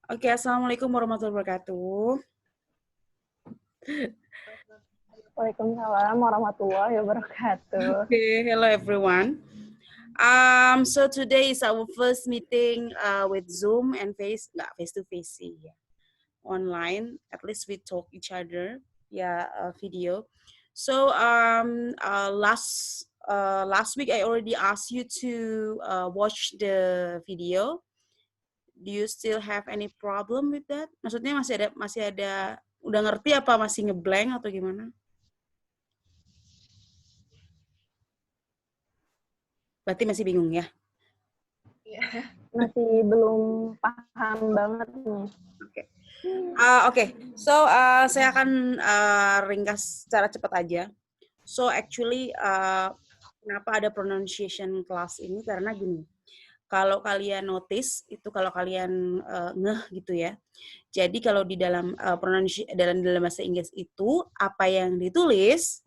Oke, Assalamualaikum warahmatullahi wabarakatuh. Waalaikumsalam warahmatullahi wabarakatuh. Okay, hello everyone. So today is our first meeting with Zoom and face to face sih, ya. Online. At least we talk each other, ya, video. So last week I already asked you to watch the video. Do you still have any problem with that? Maksudnya masih ada udah ngerti apa masih ngeblank atau gimana? Berarti masih bingung ya? Masih belum paham banget nih. Oke. So saya akan ringkas secara cepat aja. So actually kenapa ada pronunciation class ini karena gini. Kalau kalian notice itu kalau kalian ngeh gitu ya. Jadi kalau di dalam dalam bahasa Inggris itu apa yang ditulis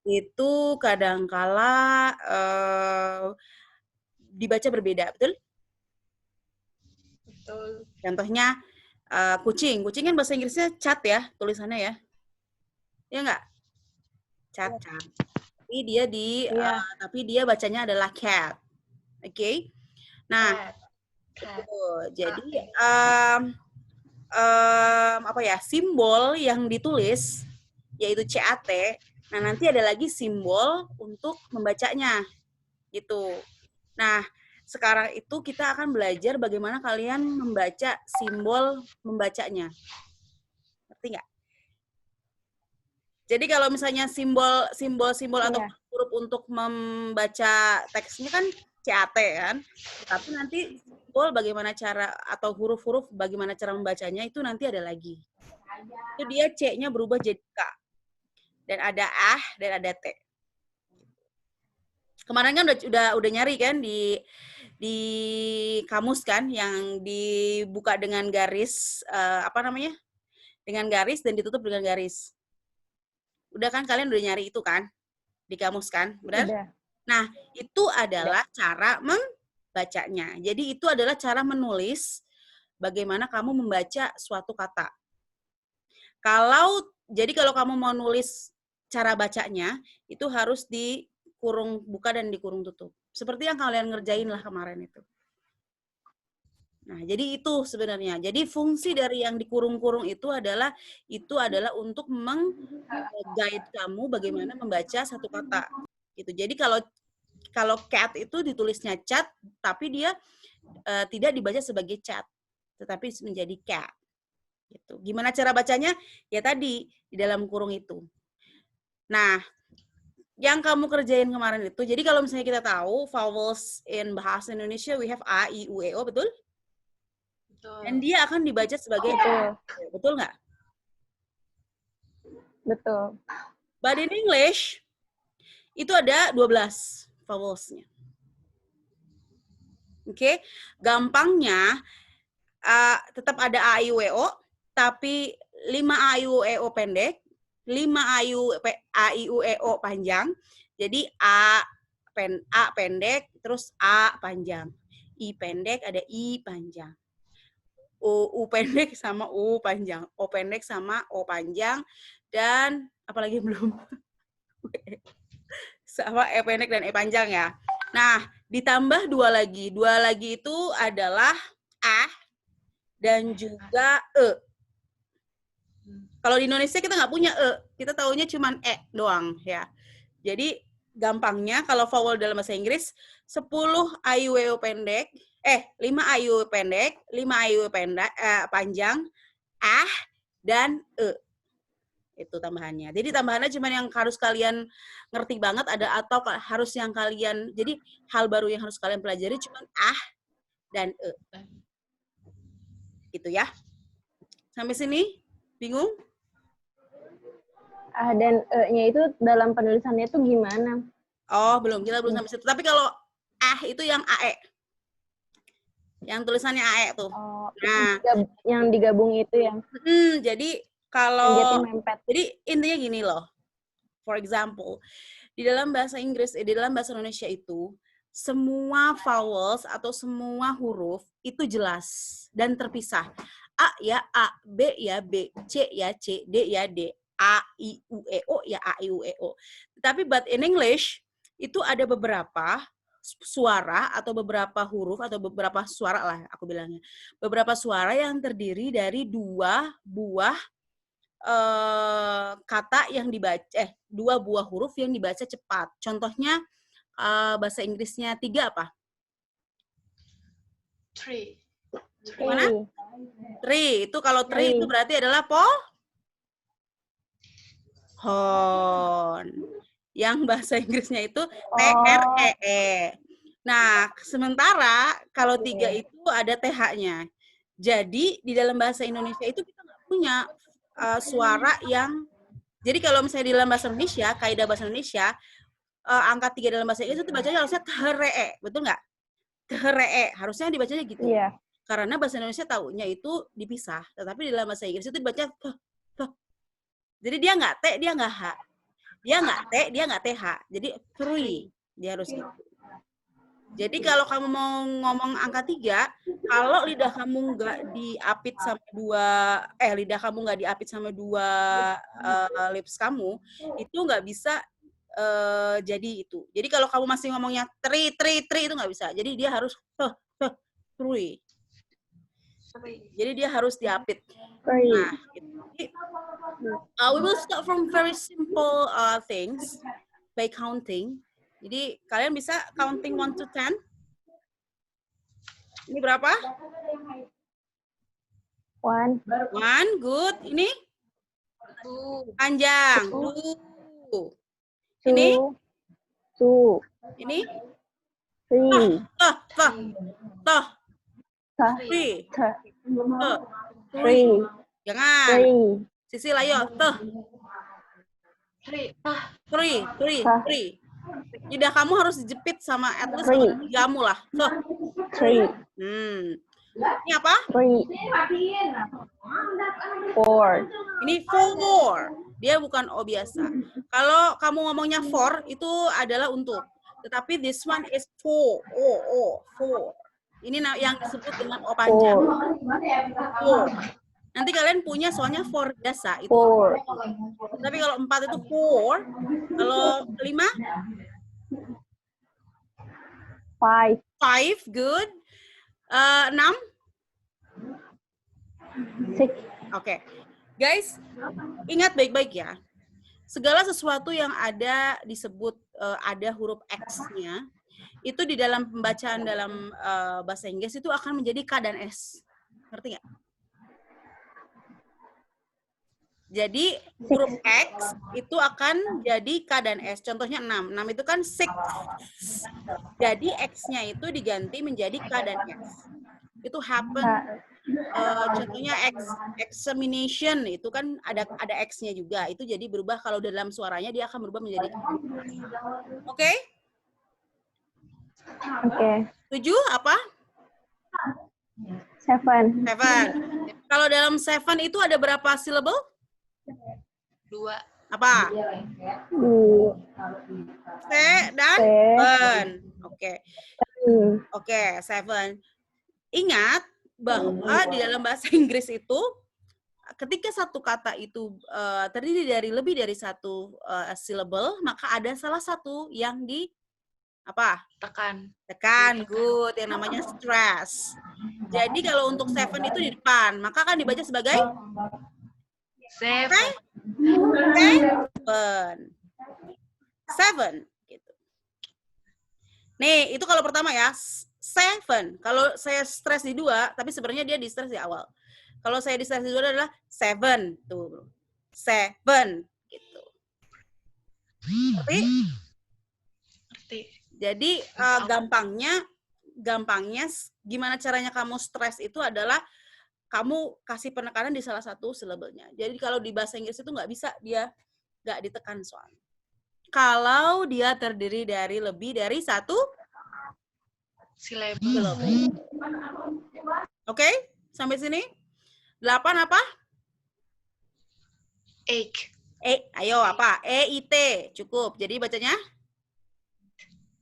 itu kadangkala dibaca berbeda, betul? Betul. Contohnya kucing kan bahasa Inggrisnya cat ya tulisannya ya, ya nggak? Cat. Tapi dia bacanya adalah cat, oke? Nah, jadi apa ya, simbol yang ditulis yaitu CAT. Nah, nanti ada lagi simbol untuk membacanya gitu. Nah, sekarang itu kita akan belajar bagaimana kalian membaca simbol membacanya. Ngerti nggak? Jadi kalau misalnya simbol atau huruf untuk membaca teksnya kan CAT kan. Tapi nanti simbol bagaimana cara atau huruf-huruf bagaimana cara membacanya itu nanti ada lagi. Itu dia C-nya berubah jadi K. Dan ada dan ada T. Kemarin kan udah nyari kan di kamus kan yang dibuka dengan garis apa namanya? Dengan garis dan ditutup dengan garis. Udah kan kalian udah nyari itu kan? Di kamus kan? Benar? Udah. Nah, itu adalah cara membacanya. Jadi itu adalah cara menulis bagaimana kamu membaca suatu kata. Jadi kalau kamu mau nulis cara bacanya, itu harus dikurung buka dan dikurung tutup. Seperti yang kalian ngerjain lah kemarin itu. Nah, jadi itu sebenarnya. Jadi fungsi dari yang dikurung-kurung itu adalah untuk meng-guide kamu bagaimana membaca satu kata. Gitu. Jadi kalau cat itu ditulisnya cat, tapi dia tidak dibaca sebagai cat, tetapi menjadi cat. Gitu. Gimana cara bacanya? Ya tadi di dalam kurung itu. Nah, yang kamu kerjain kemarin itu, jadi kalau misalnya kita tahu vowels in bahasa Indonesia we have a, i, u, e, o, betul? Betul. Dan dia akan dibaca sebagai betul nggak? Betul. But in English itu ada 12 vowelsnya. Oke, gampangnya tetap ada a, i, u, e, o, tapi 5 a, i, u, e, o pendek, 5 a, i, u, e, o panjang. Jadi a pendek, terus a panjang. I pendek, ada i panjang. U pendek sama u panjang. O pendek sama o panjang. Dan apalagi belum? Sama e pendek dan e panjang ya. Nah, ditambah dua lagi. Dua lagi itu adalah a dan juga e. Kalau di Indonesia kita nggak punya e, kita taunya cuma e doang ya. Jadi gampangnya kalau vowel dalam bahasa Inggris 10 IUEO pendek, 5 IUEO pendek, 5 IUEO pendek panjang, dan e. Itu tambahannya. Jadi tambahannya cuma yang harus kalian ngerti banget ada atau harus yang kalian, jadi hal baru yang harus kalian pelajari cuma dan e. Gitu ya. Sampai sini bingung? A dan E-nya itu dalam penulisannya itu gimana? Oh, kita belum sampai situ. Tapi kalau itu yang AE. Yang tulisannya AE tuh. Oh, nah, yang digabung itu ya. Jadi kalau jadi intinya gini loh. For example, di dalam bahasa Inggris, di dalam bahasa Indonesia itu semua vowels atau semua huruf itu jelas dan terpisah. A ya A, B ya B, C ya C, D ya D, A, I, U, E, O ya A, I, U, E, O. Tapi but in English itu ada beberapa suara atau beberapa huruf atau beberapa suara lah aku bilangnya. Beberapa suara yang terdiri dari dua buah kata yang dibaca, dua buah huruf yang dibaca cepat. Contohnya bahasa Inggrisnya 3 apa? Three. Gimana? 3. Itu kalau 3 itu berarti adalah pohon. Yang bahasa Inggrisnya itu TREE. Nah, sementara kalau 3 itu ada TH-nya. Jadi di dalam bahasa Indonesia itu kita nggak punya suara yang, jadi kalau misalnya di dalam bahasa Indonesia, kaidah bahasa Indonesia, angka 3 dalam bahasa Inggris itu bacanya harusnya THREE, betul nggak? THREE, harusnya dibacanya gitu. Iya. Karena bahasa Indonesia taunya itu dipisah, tetapi di dalam bahasa Inggris itu dibaca jadi dia nggak T, dia nggak H. Dia nggak T, dia nggak TH. Jadi 3, dia harus gitu. Jadi kalau kamu mau ngomong angka 3, kalau lidah kamu nggak diapit sama lidah kamu nggak diapit sama dua lips kamu, itu nggak bisa jadi itu. Jadi kalau kamu masih ngomongnya 3 itu nggak bisa. Jadi dia harus 3. Jadi dia harus diapit. Nah, gitu. We will start from very simple things by counting. Jadi kalian bisa counting 1 to 10. Ini berapa? 1. 1, good. Ini panjang. 2. Ini? 2. Ini? 3. Toh. 3. 3. Jangan. 3. Sisil, ayo. Toh. 3. 3. Lidah kamu harus dijepit sama at least sama gigamu lah. Toh. 3. Ini apa? 3. 4. Ini 4. Dia bukan O biasa. Kalau kamu ngomongnya 4, itu adalah untuk. Tetapi this one is 4. 4. Ini yang disebut dengan O panjang. 4. Nanti kalian punya soalnya 4 biasa. Itu 4. tapi kalau 4 itu 4. Kalau 5? 5. 5, good. 6? 6. Oke. Guys, ingat baik-baik ya. Segala sesuatu yang ada disebut ada huruf X-nya, itu di dalam pembacaan dalam bahasa Inggris itu akan menjadi K dan S. Ngerti nggak? Jadi huruf X itu akan jadi K dan S. Contohnya 6. 6 itu kan 6. Jadi X-nya itu diganti menjadi K dan S. Itu happen. Contohnya examination itu kan ada X-nya juga. Itu jadi berubah kalau dalam suaranya dia akan berubah menjadi K. Oke? Oke. 7 apa? 7. 7. Kalau dalam 7 itu ada berapa syllable? 2. Apa? 2. C dan 7. Oke. Oke, 7. Ingat bahwa di dalam bahasa Inggris itu ketika satu kata itu terdiri dari lebih dari satu syllable, maka ada salah satu yang di apa? Tekan, good. Yang namanya stress. Jadi kalau untuk 7 itu di depan, maka akan dibaca sebagai 7. 7 gitu. Nih, itu kalau pertama ya. 7. Kalau saya stres di 2, tapi sebenarnya dia di stres di awal. Kalau saya di stres di 2 adalah 7 tuh. 7 gitu. Ngerti? Jadi gampangnya gimana caranya kamu stres itu adalah kamu kasih penekanan di salah satu syllable-nya. Jadi kalau di bahasa Inggris itu nggak bisa, dia nggak ditekan soalnya. Kalau dia terdiri dari lebih dari satu syllable. Oke? Sampai sini? 8 apa? 8. Ayo apa? EIT. Cukup. Jadi bacanya?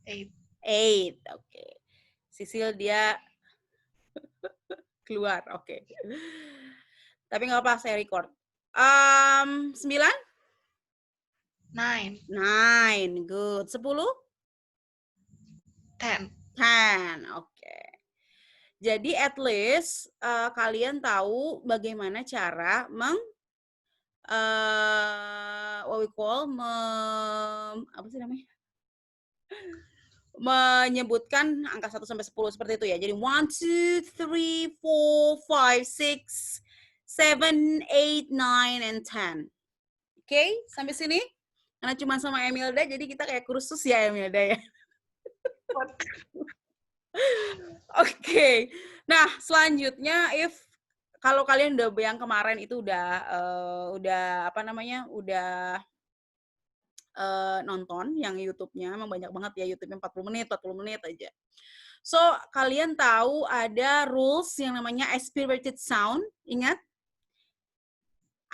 8. 8. Oke. Sisil dia keluar. Oke. Tapi nggak apa, saya record. 9? 9. 9. Good. 10? 10. 10. Oke. Jadi at least kalian tahu bagaimana cara what we call apa sih namanya? Menyebutkan angka 1 sampai 10 seperti itu ya. Jadi 1 2 3 4 5 6 7 8 9 and 10. Oke, sampai sini? Karena cuma sama Emilda jadi kita kayak kursus ya Emilda ya. Oke. Nah, selanjutnya kalau kalian udah yang kemarin itu udah apa namanya? Udah nonton yang YouTube-nya, emang banyak banget ya YouTube-nya 40 menit aja. So, kalian tahu ada rules yang namanya aspirated sound, ingat?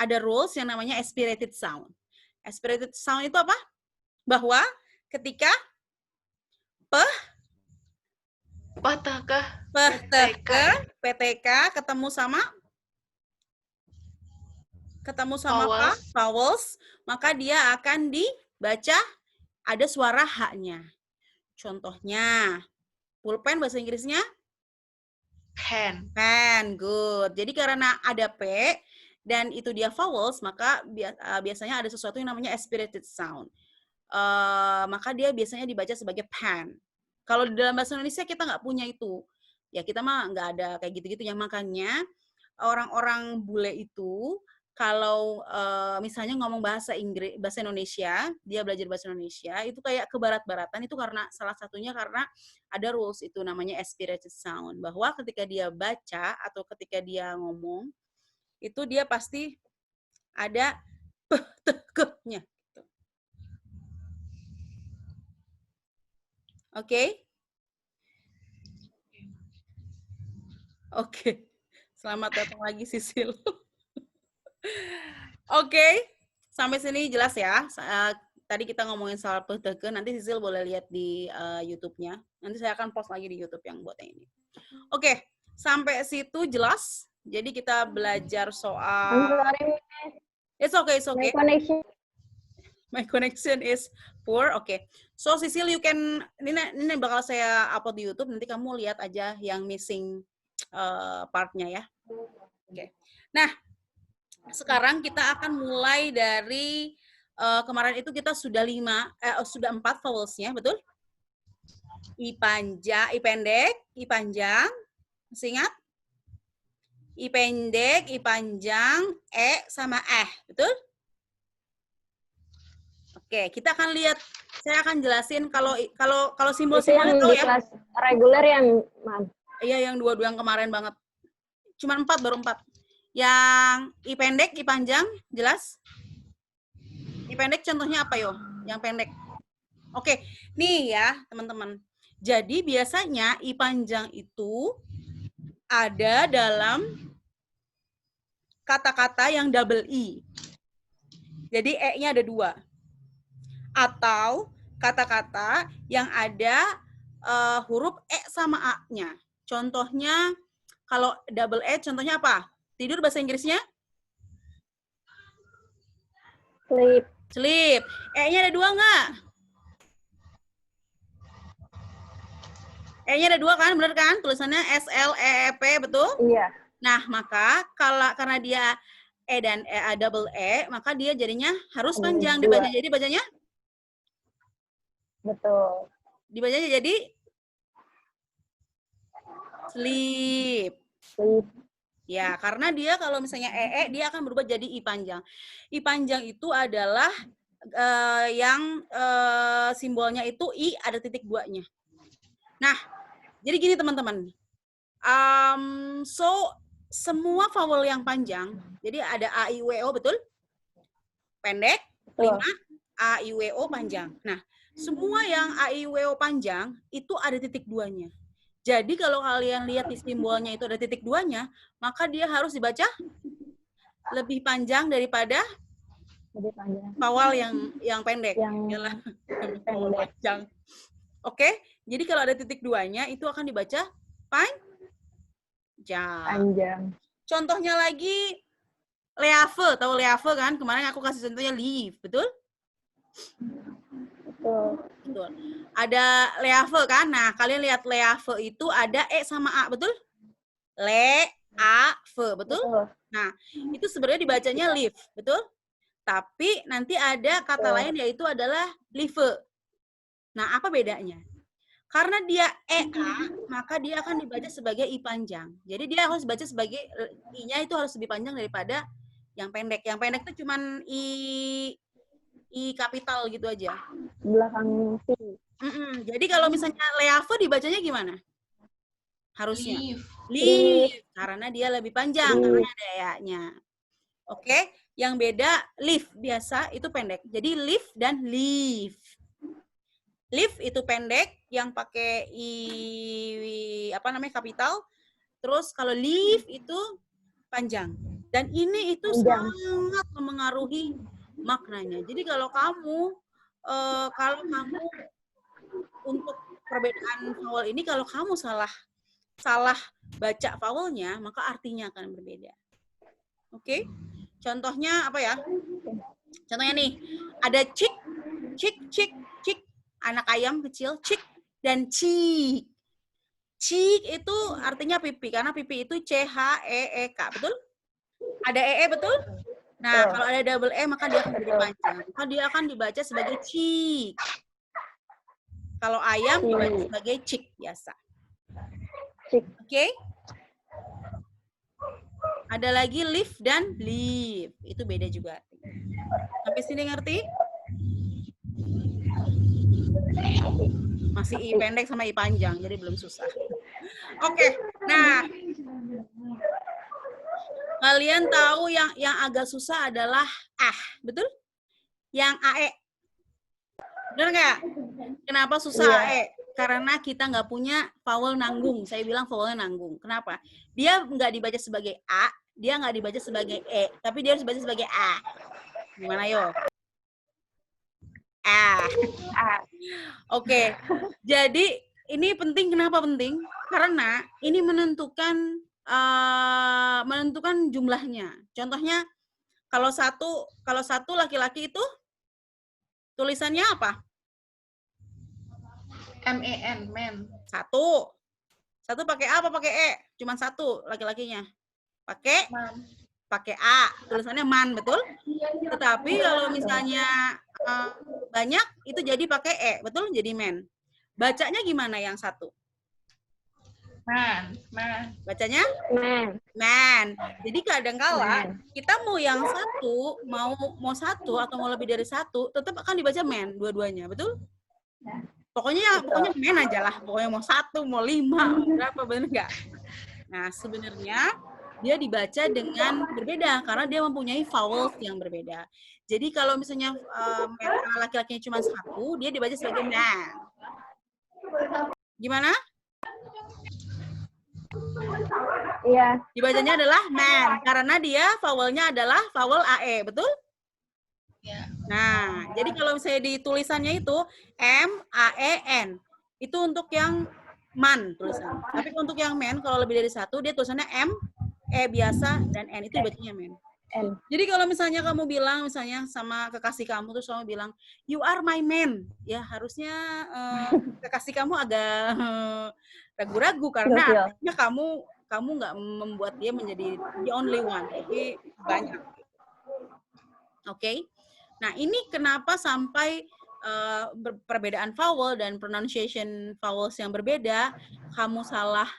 Ada rules yang namanya aspirated sound. Aspirated sound itu apa? Bahwa ketika PTK ketemu sama apa? Vowels, maka dia akan dibaca ada suara H-nya. Contohnya, pulpen bahasa Inggrisnya? Pen. Pen, good. Jadi karena ada P dan itu dia vowels, maka biasanya ada sesuatu yang namanya aspirated sound. Maka dia biasanya dibaca sebagai pen. Kalau di dalam bahasa Indonesia kita nggak punya itu. Ya kita mah nggak ada kayak gitu-gitu. Yang makanya orang-orang bule itu kalau misalnya ngomong bahasa Indonesia, dia belajar bahasa Indonesia, itu kayak ke barat-baratan itu karena salah satunya karena ada rules itu namanya aspirated sound. Bahwa ketika dia baca atau ketika dia ngomong, itu dia pasti ada p-t-k-nya. Oke? Oke. Selamat datang lagi, Sisil. Oke. Sampai sini jelas ya. Tadi kita ngomongin soal p-t-k, nanti Sisil boleh lihat di YouTube-nya. Nanti saya akan post lagi di YouTube yang buat yang ini. Oke. Sampai situ jelas. Jadi kita belajar soal... It's okay, it's okay. My connection is poor. Okay. So Sisil, you can ini bakal saya upload di YouTube. Nanti kamu lihat aja yang missing partnya ya. Oke. Okay. Nah, sekarang kita akan mulai dari kemarin itu kita sudah 4 vowelsnya, betul? I panjang, I pendek, I panjang. Masih ingat? I pendek, I panjang, E sama betul? Oke, kita akan lihat. Saya akan jelasin kalau simbol-simbol itu itu ya. Kelas reguler yang Iya, yang dua-dua yang kemarin banget. Cuman 4, baru 4. Yang I pendek, I panjang, jelas? I pendek contohnya apa yo? Yang pendek. Oke, nih ya teman-teman. Jadi biasanya I panjang itu ada dalam kata-kata yang double I. Jadi E-nya ada 2. Atau kata-kata yang ada huruf E sama A-nya. Contohnya, kalau double E, contohnya apa? Tidur bahasa Inggrisnya? Sleep. Sleep. E-nya ada 2 nggak? E-nya ada 2 kan? Bener kan? Tulisannya S-L-E-E-P, betul? Iya. Nah, maka karena dia E dan double E, maka dia jadinya harus panjang dibaca. Jadi bacanya? Betul. Dibacanya jadi sleep. Sleep. Ya, karena dia kalau misalnya dia akan berubah jadi I panjang. I panjang itu adalah yang simbolnya itu I ada titik 2-nya. Nah, jadi gini teman-teman. So, semua vowel yang panjang, jadi ada A, I, W, O, betul? Pendek, 5, A, I, W, O, panjang. Nah, semua yang A, I, W, O panjang, itu ada titik 2-nya. Jadi kalau kalian lihat di simbolnya itu ada titik 2-nya, maka dia harus dibaca lebih panjang daripada vowel yang pendek. Yang pendek. Oke, Jadi kalau ada titik duanya itu akan dibaca panjang. Panjang. Contohnya lagi leave, tahu leave kan? Kemarin aku kasih contohnya leave, betul? Betul. Betul. Ada leave kan? Nah, kalian lihat leave itu ada e sama a, betul? Le-a-ve, betul? Betul. Nah, itu sebenarnya dibacanya leave, betul? Tapi nanti ada kata Betul. lain yaitu adalah live. Nah, apa bedanya? Karena dia EA, maka dia akan dibaca sebagai I panjang. Jadi dia harus baca sebagai I-nya itu harus lebih panjang daripada yang pendek. Yang pendek itu cuman I kapital gitu aja. Belakang T. Jadi kalau misalnya leave dibacanya gimana? Harusnya. Leave. Leave. Karena dia lebih panjang, Leave. karena ada EA-nya. Oke? Yang beda, live biasa itu pendek. Jadi live dan leave. Live itu pendek yang pakai kapital. Terus kalau leave itu panjang. Dan ini itu Panjang. sangat memengaruhi maknanya. Jadi kalau kamu untuk perbedaan vowel ini kalau kamu salah baca vowelnya, maka artinya akan berbeda. Oke? Contohnya apa ya? Contohnya nih, ada chick, anak ayam kecil, chick dan cheek. Cheek itu artinya pipi, karena pipi itu C-H-E-E-K, betul? Ada E-E, betul? Nah, kalau ada double E, maka dia akan jadi panjang. Maka dia akan dibaca sebagai cheek. Kalau ayam, dibaca sebagai chick biasa. Oke? Ada lagi live dan leave. Itu beda juga. Sampai sini ngerti? Masih I pendek sama I panjang, jadi belum susah. Oke, nah. Kalian tahu yang agak susah adalah betul? Yang AE. Benar nggak? Kenapa susah AE? Karena kita nggak punya vowel nanggung. Saya bilang vowelnya nanggung. Kenapa? Dia nggak dibaca sebagai A, dia nggak dibaca sebagai E, tapi dia harus dibaca sebagai A. Gimana yo? Oke. Jadi ini penting. Kenapa penting? Karena ini menentukan jumlahnya. Contohnya kalau satu laki-laki itu tulisannya apa? M-E-N, men. Satu pakai A apa pakai E? Cuman satu laki-lakinya. Pakai A, tulisannya man, betul? Tetapi kalau misalnya banyak itu jadi pakai E, betul? Jadi men. Bacanya gimana yang satu? Man. Bacanya? Man. Jadi kadang-kala kita mau yang satu, mau satu atau mau lebih dari satu, tetap akan dibaca man dua-duanya, betul? Pokoknya man aja lah. Pokoknya mau satu, mau 5, berapa, bener nggak? Nah, sebenarnya dia dibaca dengan berbeda karena dia mempunyai vowels yang berbeda. Jadi kalau misalnya laki-lakinya cuma satu, dia dibaca sebagai man. Gimana? Iya. Dibacanya adalah man karena dia vowelnya adalah vowel AE, betul? Ya. Nah, jadi kalau misalnya di tulisannya itu M-A-E-N, itu untuk yang man tulisannya. Tapi untuk yang man, kalau lebih dari satu, dia tulisannya M, E biasa, dan N. Itu dibacanya man. N. Jadi kalau misalnya kamu bilang, misalnya sama kekasih kamu, terus kamu bilang, you are my man. Ya, harusnya kekasih kamu agak ragu-ragu, karena artinya kamu nggak membuat dia menjadi the only one, tapi banyak. Oke? Nah, ini kenapa sampai perbedaan vowel dan pronunciation vowels yang berbeda, kamu salah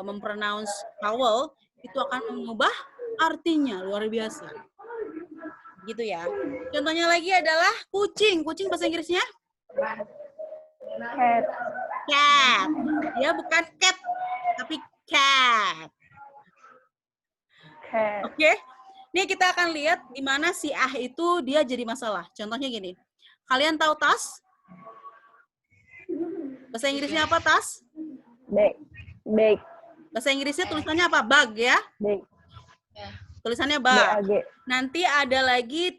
mempronounce vowel, itu akan mengubah artinya, luar biasa. Gitu ya. Contohnya lagi adalah kucing. Kucing bahasa Inggrisnya? Cat. Cat. Dia bukan cat, tapi cat. Oke? Ini kita akan lihat di mana si itu dia jadi masalah. Contohnya gini. Kalian tahu tas? Bahasa Inggrisnya apa tas? Bag. Bahasa Inggrisnya tulisannya apa? Bag ya? Bag. Tulisannya bag. B-A-G. Nanti ada lagi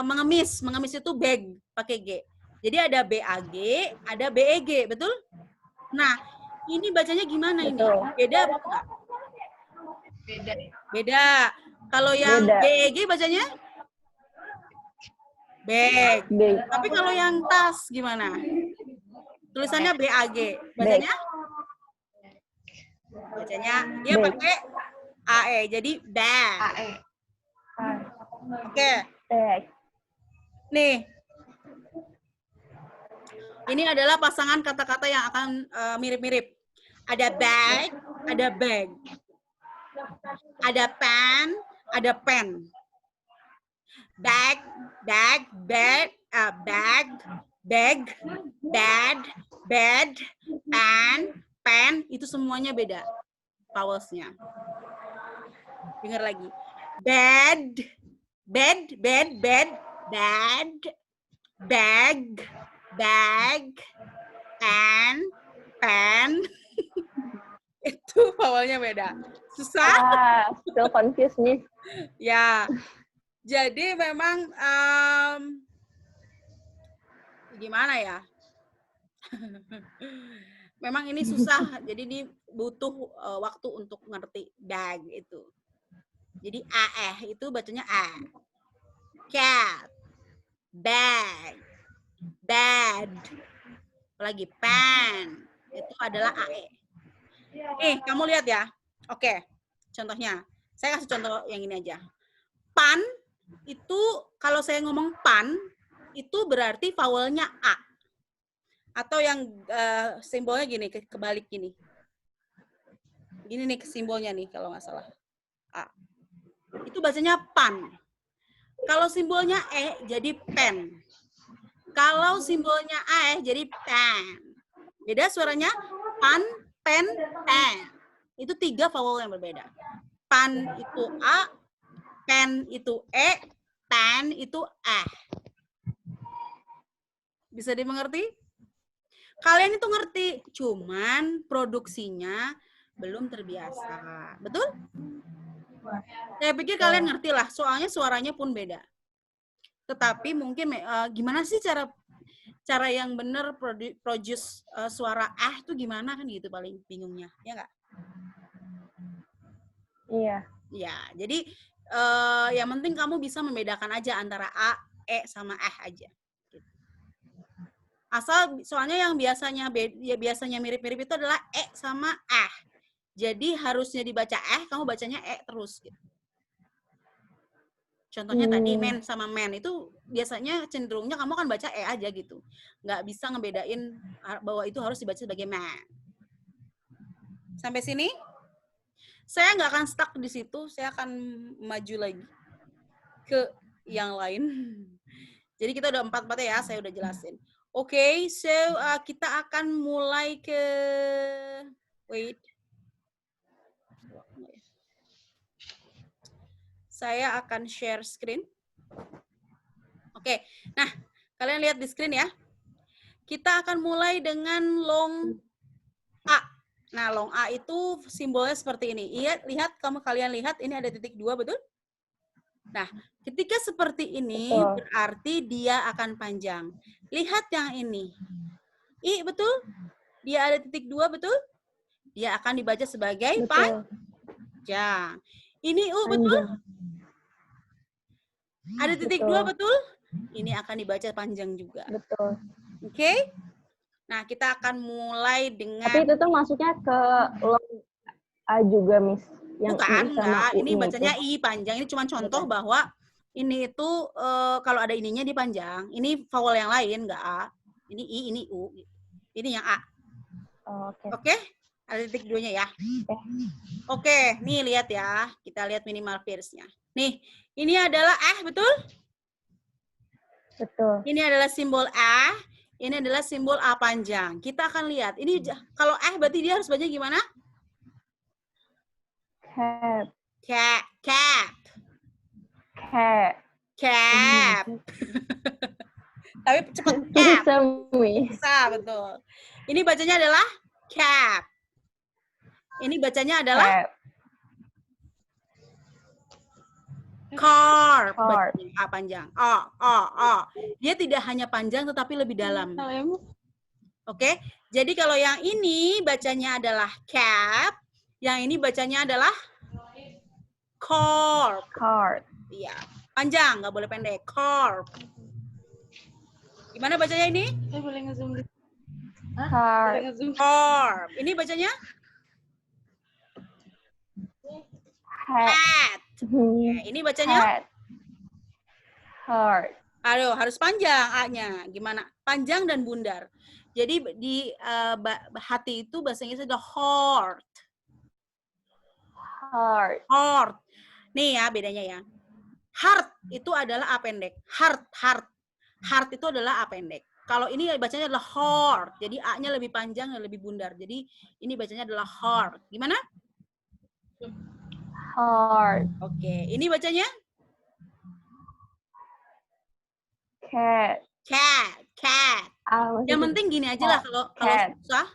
mengemis. Mengemis itu bag pakai G. Jadi ada BAG, ada BEG, betul? Nah, ini bacanya gimana ini? Betul. Beda apa enggak? Beda. Beda. Kalau yang Beda. BEG bacanya? Bag. Big. Tapi kalau yang tas gimana? Tulisannya BAG. Bacanya? Bacanya dia Bag. pakai AE. Jadi bag. AE. Oke. Bag. Nih. Ini adalah pasangan kata-kata yang akan mirip-mirip. Ada bag, ada bag. Ada pen, ada pen. Bag, bag, bag, bag, bag, bed, bed, pen, pen, itu semuanya beda vowelsnya. Dengar lagi. Bed, bed, bed, bed, bed, bag, bag, pen, pen. Itu vowelnya beda. Susah? Still confused nih. Ya. Jadi memang gimana ya? Memang ini susah. Jadi ini butuh waktu untuk ngerti bag itu. Jadi AE itu bacanya A. Cat, bag, bed, apalagi pen, itu adalah AE. Kamu lihat ya. Oke, contohnya. Saya kasih contoh yang ini aja. Pan, itu kalau saya ngomong pan, itu berarti vowelnya A. Atau yang simbolnya gini, kebalik gini. Gini nih simbolnya nih, kalau nggak salah. A. Itu bacanya pan. Kalau simbolnya E, jadi pen. Kalau simbolnya A, jadi pen. Beda suaranya pan, pen, pen. Itu 3 vowel yang berbeda. Pan itu A, pen itu E, pen itu A. Bisa dimengerti? Kalian itu ngerti, cuman produksinya belum terbiasa. Betul? Saya pikir kalian ngerti lah, soalnya suaranya pun beda. Tetapi mungkin gimana sih cara yang benar produce suara itu gimana kan gitu paling bingungnya, ya nggak? Iya. Ya, jadi yang penting kamu bisa membedakan aja antara A, E sama aja. Asal soalnya yang biasanya mirip-mirip itu adalah E sama Jadi harusnya dibaca kamu bacanya E terus gitu. Contohnya tadi men sama men itu biasanya cenderungnya kamu kan baca E aja gitu. Nggak bisa ngebedain bahwa itu harus dibaca sebagai man. Sampai sini? Saya nggak akan stuck di situ, saya akan maju lagi ke yang lain. Jadi kita udah 4 ya, saya udah jelasin. Oke, so kita akan mulai ke wait. Saya akan share screen. Oke, nah kalian lihat di screen ya. Kita akan mulai dengan long A. Nah, long A itu simbolnya seperti ini. Lihat, kalian lihat ini ada titik 2, betul? Nah, ketika seperti ini berarti dia akan panjang. Lihat yang ini. Betul? Dia ada titik 2, betul? Dia akan dibaca sebagai panjang. Ini betul? Ada titik 2, betul? Ini akan dibaca panjang juga. Betul. Oke? Nah, kita akan mulai dengan... Tapi itu tuh masuknya ke long A juga, Miss. Yang bukan, enggak. Ini bacanya itu. I panjang. Ini cuma contoh bahwa ini itu kalau ada ininya di panjang. Ini vowel yang lain, enggak A. Ini I, ini U. Ini yang A. Oke? Ada titik 2-nya ya. Oke, nih lihat ya. Kita lihat minimal pairs-nya. Nih, ini adalah betul? Betul. Ini adalah simbol A. Ini adalah simbol A panjang. Kita akan lihat. Ini kalau berarti dia harus baca gimana? Cap. Cap. Cap. Cap. Cap. Tapi cepat cap. Bisa, betul. Ini bacanya adalah cap. Ini bacanya adalah Carp. Carp. Bacanya A panjang. A. Dia tidak hanya panjang tetapi lebih dalam. Oke. Jadi kalau yang ini bacanya adalah cap, yang ini bacanya adalah carp. Carp. Iya. Panjang, nggak boleh pendek. Carp. Gimana bacanya ini? Saya boleh nge-zoom di Carp. Carp. Ini bacanya Hat. cat. Ya, ini bacanya Hat. Heart. aduh, harus panjang A-nya. Gimana? Panjang dan bundar. Jadi di hati itu bahasa Inggrisnya adalah heart. Heart. Heart. Nih ya bedanya ya. Heart itu adalah A pendek. Heart. Heart itu adalah A pendek. Kalau ini bacanya adalah heart. Jadi A-nya lebih panjang dan lebih bundar. Jadi ini bacanya adalah heart. Gimana? Heart. Oke. Ini bacanya Cat. cat. Yang penting gini aja lah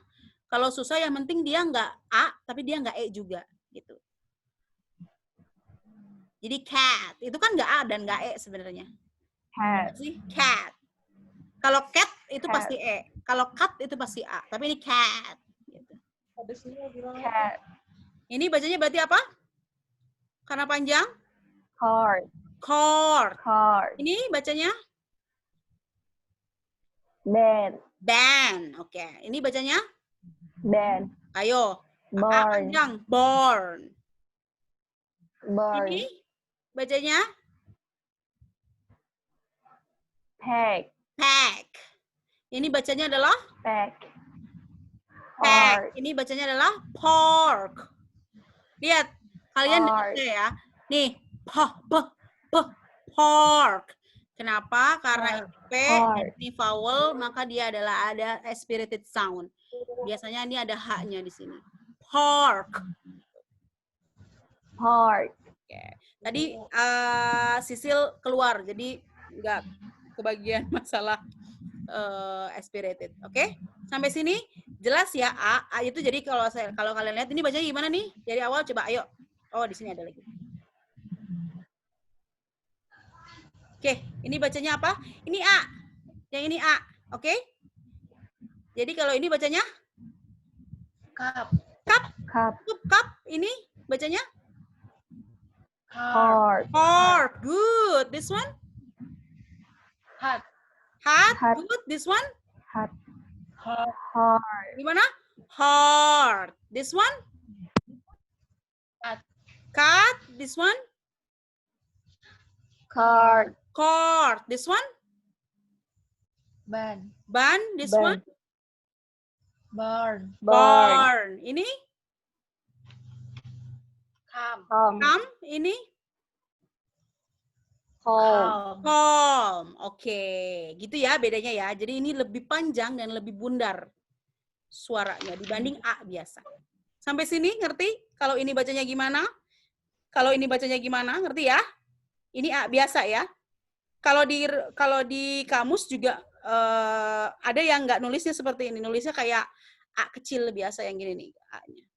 kalau susah yang penting dia nggak A tapi dia nggak E juga gitu. Jadi cat itu kan nggak A dan nggak E sebenarnya. Cat. Sih cat. Kalau cat itu Cat. pasti E. Kalau cat itu pasti A. Tapi ini cat. Gitu. Cat. Ini bacanya berarti apa? Karena panjang? Card. Cord. Card. Ini bacanya? Band. Band. Oke. Ini bacanya? Band. Ayo. A Barn. panjang. Born. Barn. Ini bacanya? Pack. Pack. Ini bacanya adalah? Pack. Pack. Pork. Ini bacanya adalah pork. Lihat. Kalian Pork. dengar ya. Nih. Pork. Kenapa? Karena Pork. P ini vowel, maka dia adalah ada aspirated sound. Biasanya ini ada H-nya di sini. Pork. Pork. Oke. Tadi Sisil keluar, jadi nggak kebagian masalah aspirated. Oke? Sampai sini jelas ya A itu jadi kalau kalian lihat ini bacanya gimana nih? Dari awal coba ayo. Oh, di sini ada lagi. Oke, ini bacanya apa? Ini A. Yang ini A. Oke? Jadi kalau ini bacanya Cup. cup. Cup. Cup. Ini bacanya Heart. Heart. heart. Good. This one? Hat. Heart. Heart. Good. This one? Heart. Heart. Heart. Gimana? Heart. This one? Cat. Cat. This one? Card. Cord. This one? Ban. Ban. This Ban. one? Barn. Barn. Barn. Ini? Calm. Calm. Ini? Calm. Calm. Oke. Gitu ya bedanya ya. Jadi ini lebih panjang dan lebih bundar suaranya dibanding A biasa. Sampai sini ngerti? Kalau ini bacanya gimana? Kalau ini bacanya gimana? Ngerti ya? Ini A biasa ya. Kalau di kamus juga ada yang nggak nulisnya seperti ini. Nulisnya kayak A kecil biasa yang gini nih A-nya.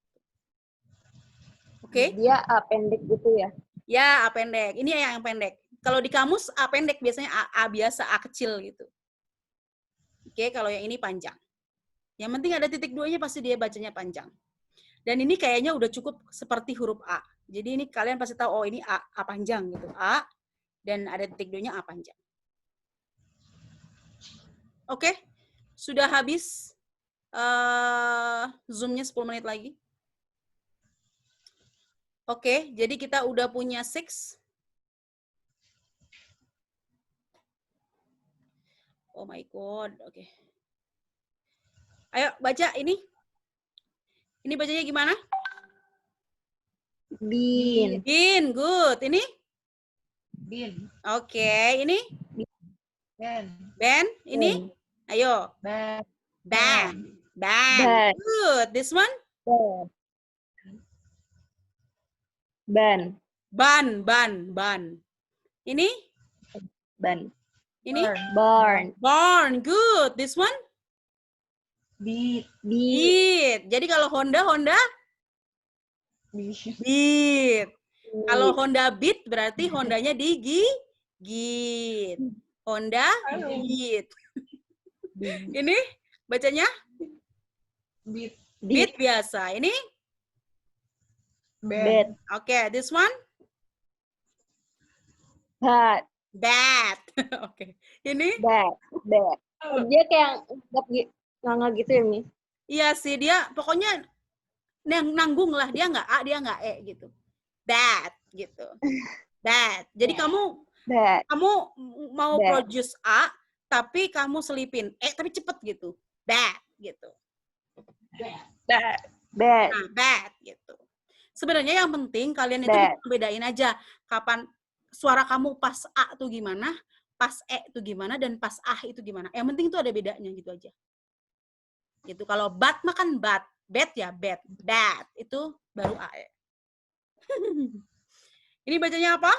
Oke? Dia A pendek gitu ya? Ya, A pendek. Ini yang pendek. Kalau di kamus A pendek biasanya A biasa, A kecil gitu. Oke, kalau yang ini panjang. Yang penting ada titik duanya pasti dia bacanya panjang. Dan ini kayaknya udah cukup seperti huruf A. Jadi ini kalian pasti tahu, oh ini A panjang gitu. A, dan ada titik duanya A panjang. Oke, sudah habis Zoom-nya 10 menit lagi. Oke, jadi kita udah punya 6. Oh my God, oke. Ayo baca ini. Ini bacanya gimana? Bean. Bin, good. Ini? Bin. Oke, ini? Ben. Ben, ini? Ayo. Ben. Ban. Ban. Ban. Good. This one? Ban. Ban. Ini? Ban. Ini? Barn. Barn. Good. This one? Beat. Beat. Jadi kalau Honda? Beat. Beat. Kalau Honda Beat berarti Hondanya digigit. Honda Beat. Ini bacanya Beat. Beat biasa. Ini Bed. oke, this one Bat. bat. Oke. Ini Bed. Bed. Dia kayak nggak gitu ya, Mi? iya sih, dia pokoknya nanggung lah, dia nggak A, dia nggak E gitu. Bat gitu. Bat. Jadi kamu Bed. mau Bat. produce A tapi kamu selipin E tapi cepet gitu. Bat gitu. Bed. Bed. Nah, bat gitu. Sebenarnya yang penting kalian itu Bat. bedain aja kapan suara kamu pas A tuh gimana, pas E tuh gimana, dan pas A itu gimana. Yang penting itu ada bedanya gitu aja. Gitu. Kalau bat mah kan bat, bet ya bet, bat itu baru A. Ini bacanya apa?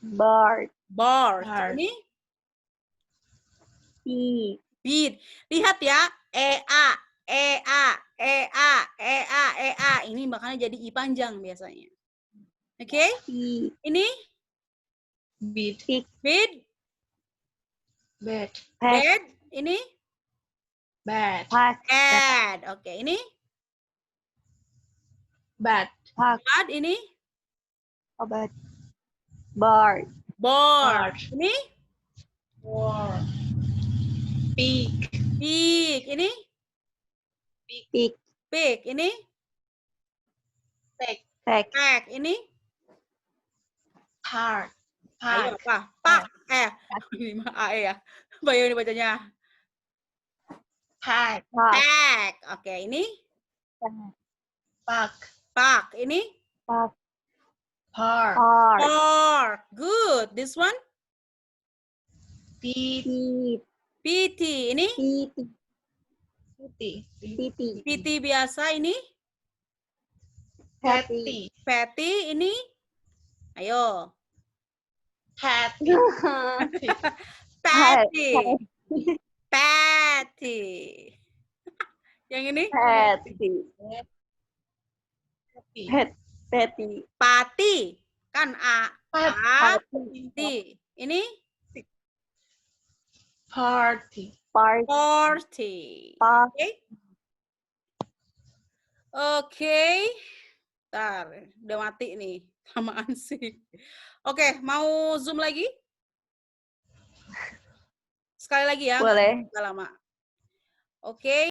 Bar. Bar. Bar. Ini Beat. beat. Lihat ya, E A, E A, E A, E A, E A. Ini makanya jadi I panjang biasanya. Oke? Beat. Ini Beat. beat, Bed. Pack. bed. Ini Bad. Pack. bad. Oke, ini Bad. Pack. bad. Ini Obat. Bar. board. Bar. Ini War. Peak. big. Ini Pick. big. Ini Pack. Pack. pack. Ini Hard. ayo Park. apa? Pak. Ini mah A ya. Bayo ini bacanya. Pack. Pack. Pack. Oke, ini Park. pak. Ini Pack. Park. Par. park. Good. This one Beat. Beat. PT. Ini Piti. Putty. Piti. PT biasa. Ini Patty. patty. Ini ayo. Patty. Patty. Patty. Yang ini Patty. Patty. Patty. pati. Kan A. Patty. Pati. Ini Party. Party. party. Party. Oke. Ntar, udah mati nih. Lamaan sih. Oke, mau zoom lagi? Sekali lagi ya. Boleh. Nggak lama. Oke.